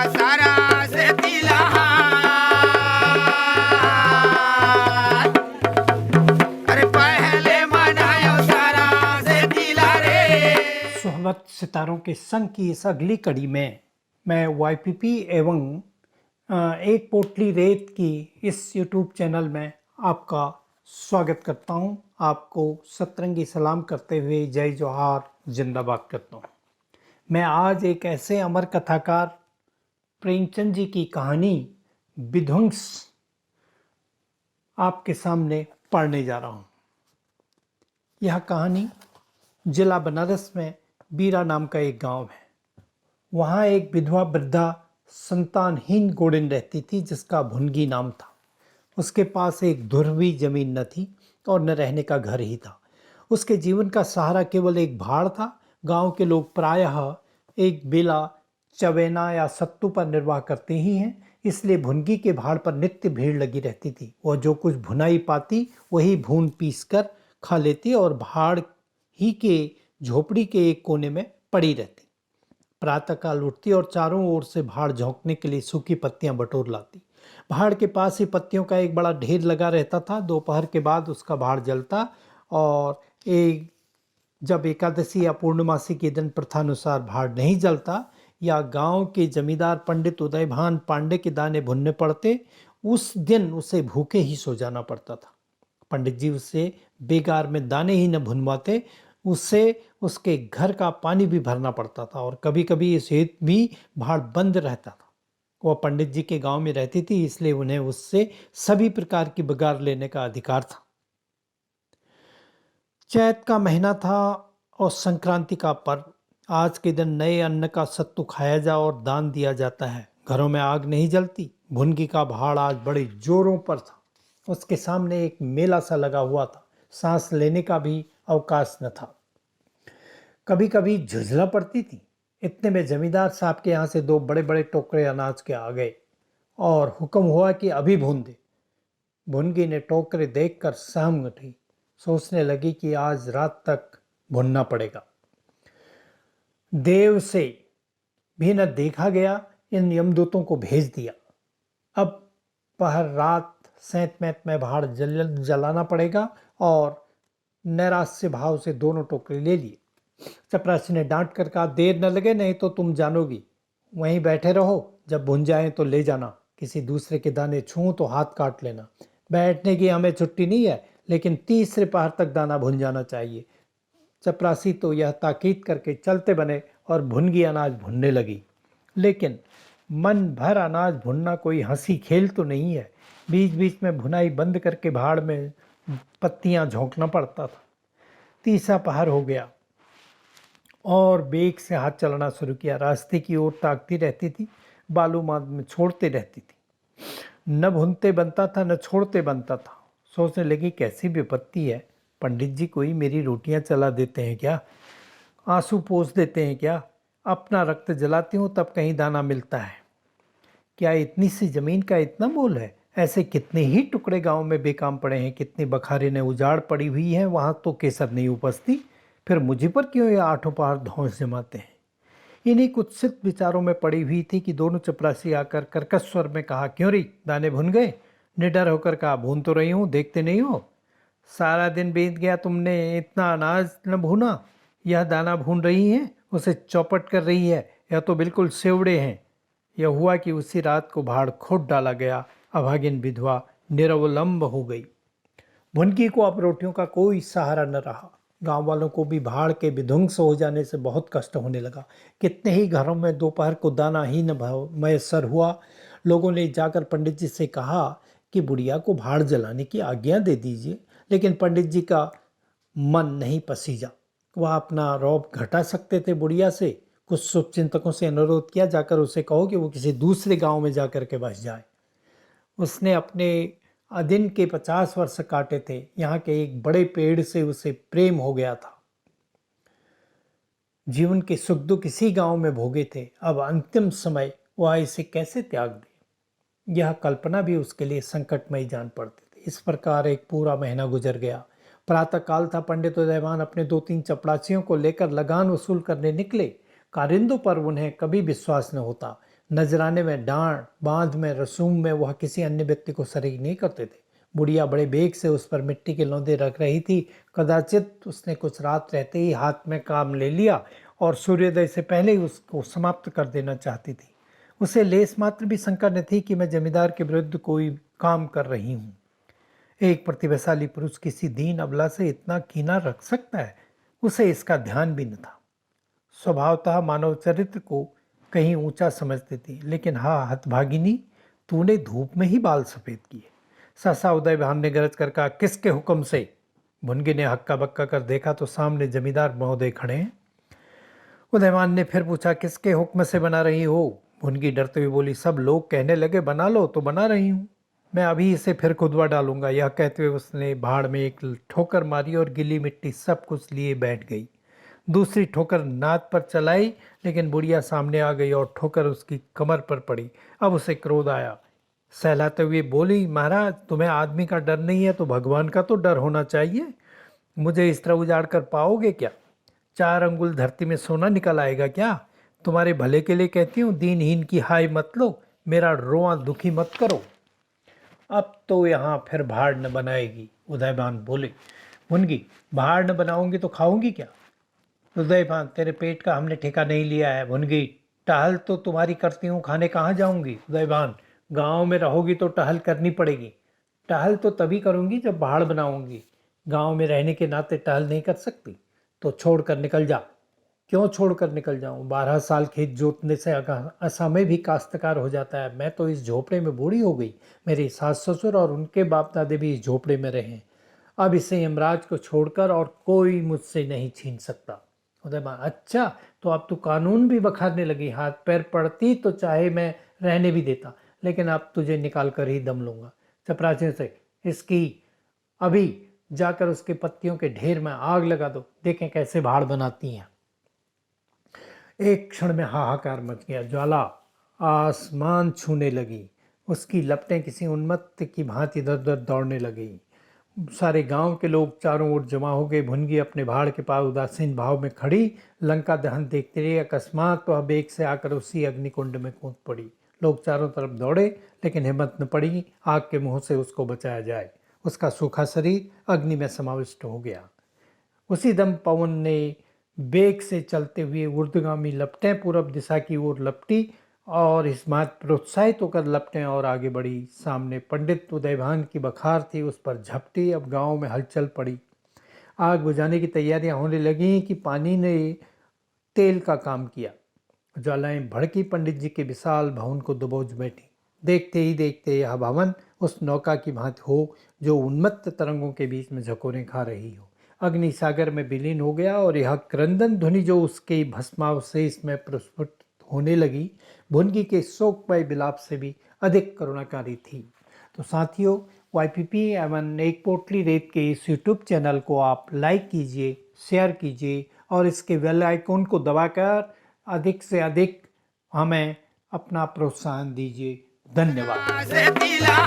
सारा से तिलहार। अरे पहले मनायो सारा से तिला रे। सुहबत सितारों के संग की इस अगली कड़ी में मैं YPP एवं एक पोटली रेत की इस YouTube चैनल में आपका स्वागत करता हूं। आपको सतरंगी सलाम करते हुए जय जोहार जिंदाबाद करता हूं। मैं आज एक ऐसे अमर कथाकार प्रेमचंद जी की कहानी विध्वंस आपके सामने पढ़ने जा रहा हूं। यह कहानी जिला बनारस में बीरा नाम का एक गांव है। वहाँ एक विधवा वृद्धा संतानहीन गोड़िन रहती थी जिसका भुनगी नाम था। उसके पास एक धुरवी जमीन न थी और न रहने का घर ही था। उसके जीवन का सहारा केवल एक भाड़ था। गांव के लोग प्रायः एक बेला चवेना या सत्तू पर निर्वाह करते ही हैं, इसलिए भुनगी के भाड़ पर नित्य भीड़ लगी रहती थी। वह जो कुछ भुनाई पाती वही भून पीस कर खा लेती और भाड़ ही के झोपड़ी के एक कोने में पड़ी रहती। प्रातःकाल उठती और चारों ओर से भाड़ झोंकने के लिए सूखी पत्तियां बटोर लाती। भाड़ के पास ही पत्तियों का एक बड़ा ढेर लगा रहता था। दोपहर के बाद उसका भाड़ जलता और जब एकादशी या पूर्णमासी के दिन प्रथानुसार भाड़ नहीं जलता या गांव के जमींदार पंडित उदयभान पांडे के दाने भुनने पड़ते, उस दिन उसे भूखे ही सो जाना पड़ता था। पंडित जी उसे बेगार में दाने ही न भुनवाते, उससे उसके घर का पानी भी भरना पड़ता था और कभी कभी इस हेतु भी भाड़ बंद रहता था। वह पंडित जी के गांव में रहती थी, इसलिए उन्हें उससे सभी प्रकार की बगार लेने का अधिकार था। चैत का महीना था और संक्रांति का पर्व। आज के दिन नए अन्न का सत्तू खाया जा और दान दिया जाता है। घरों में आग नहीं जलती। भुनगी का भाड़ आज बड़े जोरों पर था। उसके सामने एक मेला सा लगा हुआ था। सांस लेने का भी अवकाश न था। कभी कभी झुझला पड़ती थी। इतने में जमींदार साहब के यहाँ से दो बड़े बड़े टोकरे अनाज के आ गए और हुक्म हुआ कि अभी भून दे। भुनगी ने टोकरे देखकर सहम उठी। सोचने लगी कि आज रात तक भुनना पड़ेगा। देव से भी न देखा गया, इन यमदूतों को भेज दिया। अब पहर रात सैंत मैत में भाड़ जलाना पड़ेगा और नैराश्य भाव से दोनों टोकरे ले लिए। चपरासी ने डांट कर कहा, देर न लगे नहीं तो तुम जानोगी। वहीं बैठे रहो, जब भुन जाए तो ले जाना। किसी दूसरे के दाने छूं तो हाथ काट लेना। बैठने की हमें छुट्टी नहीं है, लेकिन तीसरे पहर तक दाना भुन जाना चाहिए। चपरासी तो यह ताकीद करके चलते बने और भुनगी अनाज भुनने लगी। लेकिन मन भर अनाज भुनना कोई हंसी खेल तो नहीं है। बीच बीच में भुनाई बंद करके भाड़ में पत्तियां झोंकना पड़ता था। तीसरा पहर हो गया और बेग से हाथ चलाना शुरू किया। रास्ते की ओर ताकती रहती थी, बालूमाद में छोड़ते रहती थी। न भुनते बनता था न छोड़ते बनता था। सोचने लगी, कैसी विपत्ति है। पंडित जी कोई मेरी रोटियां चला देते हैं क्या? आंसू पोंछ देते हैं क्या? अपना रक्त जलाती हूँ तब कहीं दाना मिलता है क्या? इतनी सी जमीन का इतना मोल है? ऐसे कितने ही टुकड़े गांव में बेकाम पड़े हैं। कितनी बखारें ने उजाड़ पड़ी हुई हैं, वहाँ तो केसर नहीं उपजती। फिर मुझे पर क्यों ये आठों पहाड़ धौंस जमाते हैं? इन्हीं कुत्सित विचारों में पड़ी हुई थी कि दोनों चपरासी आकर कर्कश स्वर में कहा, क्यों री दाने भुन गए? निडर होकर कहा, भून तो रही हूँ, देखते नहीं हो? सारा दिन बीत गया, तुमने इतना अनाज न भूना। यह दाना भून रही हैं, उसे चौपट कर रही है। यह तो बिल्कुल सेवड़े हैं। यह हुआ कि उसी रात को भाड़ खोद डाला गया। अभागिन विधवा निरवलंब हो गई। भुनगी को अब रोटियों का कोई सहारा न रहा। गांव वालों को भी भाड़ के विध्वंस हो जाने से बहुत कष्ट होने लगा। कितने ही घरों में दोपहर को दाना ही न मैसर हुआ। लोगों ने जाकर पंडित जी से कहा कि बुढ़िया को भाड़ जलाने की आज्ञा दे दीजिए, लेकिन पंडित जी का मन नहीं पसीजा। वह अपना रौब घटा सकते थे बुढ़िया से। कुछ शुभचिंतकों से अनुरोध किया, जाकर उसे कहो कि वो किसी दूसरे गांव में जाकर के बस जाए। उसने अपने अदिन के 50 वर्ष काटे थे। यहाँ के एक बड़े पेड़ से उसे प्रेम हो गया था। जीवन के सुख दुख इसी गांव में भोगे थे। अब अंतिम समय वह इसे कैसे त्याग दे, यह कल्पना भी उसके लिए संकटमयी जान पड़ती थी। इस प्रकार एक पूरा महीना गुजर गया। प्रातः काल था। पंडित उदयभान अपने 2-3 चपरासियों को लेकर लगान वसूल करने निकले। कारिंदों पर उन्हें कभी विश्वास न होता। नजराने में, डांड बांध में, रसूम में वह किसी अन्य व्यक्ति को शरीक नहीं करते थे। बुढ़िया बड़े बेग से उस पर मिट्टी के लौंदे रख रही थी। कदाचित उसने कुछ रात रहते ही हाथ में काम ले लिया और सूर्योदय से पहले ही उसको समाप्त कर देना चाहती थी। उसे लेस मात्र भी शंका न थी कि मैं जमींदार के विरुद्ध कोई काम कर रही हूँ। एक प्रतिभाशाली पुरुष किसी दीन अबला से इतना कीना रख सकता है, उसे इसका ध्यान भी न था। स्वभावतः मानव चरित्र को कहीं ऊंचा समझती थी, लेकिन हाँ हतभागिनी, तूने धूप में ही बाल सफेद किए। सहसा उदयभान ने गरज कर कहा, किसके हुक्म से? भुनगी ने हक्का बक्का कर देखा तो सामने जमींदार महोदय खड़े हैं। उदयभान ने फिर पूछा, किसके हुक्म से बना रही हो? भुनगी डरते हुए बोली, सब लोग कहने लगे बना लो तो बना रही हूँ, मैं अभी इसे फिर खुदवा डालूंगा। यह कहते हुए उसने भाड़ में एक ठोकर मारी और गिली मिट्टी सब कुछ लिए बैठ गई। दूसरी ठोकर नाद पर चलाई, लेकिन बुढ़िया सामने आ गई और ठोकर उसकी कमर पर पड़ी। अब उसे क्रोध आया। सहलाते हुए बोली, महाराज तुम्हें आदमी का डर नहीं है तो भगवान का तो डर होना चाहिए। मुझे इस तरह उजाड़ कर पाओगे क्या? 4 अंगुल धरती में सोना निकल आएगा क्या? तुम्हारे भले के लिए कहती हूँ, दीनहीन की हाय मत लो, मेरा रोआ दुखी मत करो। अब तो यहाँ फिर भाड़ न बनाएगी, उदयभान बोले। भुनगी, भाड़ न बनाऊंगी तो खाऊंगी क्या? उदयभान, तेरे पेट का हमने ठेका नहीं लिया है। भुनगी, टहल तो तुम्हारी करती हूँ, खाने कहाँ जाऊंगी? उदयभान, गांव में रहोगी तो टहल करनी पड़ेगी। टहल तो तभी करूंगी जब भाड़ बनाऊंगी, गांव में रहने के नाते टहल नहीं कर सकती। तो छोड़ कर निकल जा। क्यों छोड़ कर निकल जाऊं? 12 साल खेत जोतने से असमय भी काश्तकार हो जाता है। मैं तो इस झोपड़े में बूढ़ी हो गई, मेरे सास ससुर और उनके बाप दादे भी इस झोपड़े में रहे। अब इसे यमराज को छोड़कर और कोई मुझसे नहीं छीन सकता। उदयभान, अच्छा तो अब तू कानून भी बखारने लगी। हाथ पैर पड़ती तो चाहे मैं रहने भी देता, लेकिन अब तुझे निकाल कर ही दम लूंगा। चपरासियों से इसकी अभी जाकर उसके पत्तियों के ढेर में आग लगा दो, देखें कैसे भाड़ बनाती हैं। एक क्षण में हाहाकार मच गया। ज्वाला आसमान छूने लगी, उसकी लपटें किसी उन्मत्त की भांति इधर उधर दौड़ने लगी। सारे गांव के लोग चारों ओर जमा हो गए। भुनगी अपने भाड़ के पास उदासीन भाव में खड़ी लंका दहन देखती रही। अकस्मात वह बेग से आकर उसी अग्निकुंड में कूद पड़ी। लोग चारों तरफ दौड़े, लेकिन हिम्मत न पड़ी आग के मुंह से उसको बचाया जाए। उसका सूखा शरीर अग्नि में समाविष्ट हो गया। उसी दम पवन ने बेग से चलते हुए ऊर्ध्वगामी लपटें पूर्व दिशा की ओर लपटी और इस बात प्रोत्साहित होकर लपटें और आगे बढ़ी। सामने पंडित उदयभान की बखार थी, उस पर झपटी। अब गांव में हलचल पड़ी। आग बुझाने की तैयारियां होने लगी कि पानी ने तेल का काम किया। ज्वालाएं भड़की, पंडित जी के विशाल भवन को दबोच बैठी। देखते ही देखते यह भवन उस नौका की भांति हो जो उन्मत्त तरंगों के बीच में झकोरें खा रही हो। अग्नि सागर में विलीन हो गया और यह क्रंदन ध्वनि जो उसके भस्मावशेष में प्रस्फुट होने लगी, भुनगी के शोकमय विलाप से भी अधिक करुणाकारी थी। तो साथियों, YPP एवं एक पोटली रेत के इस YouTube चैनल को आप लाइक कीजिए, शेयर कीजिए और इसके बेल आइकन को दबाकर अधिक से अधिक हमें अपना प्रोत्साहन दीजिए। धन्यवाद। से तिला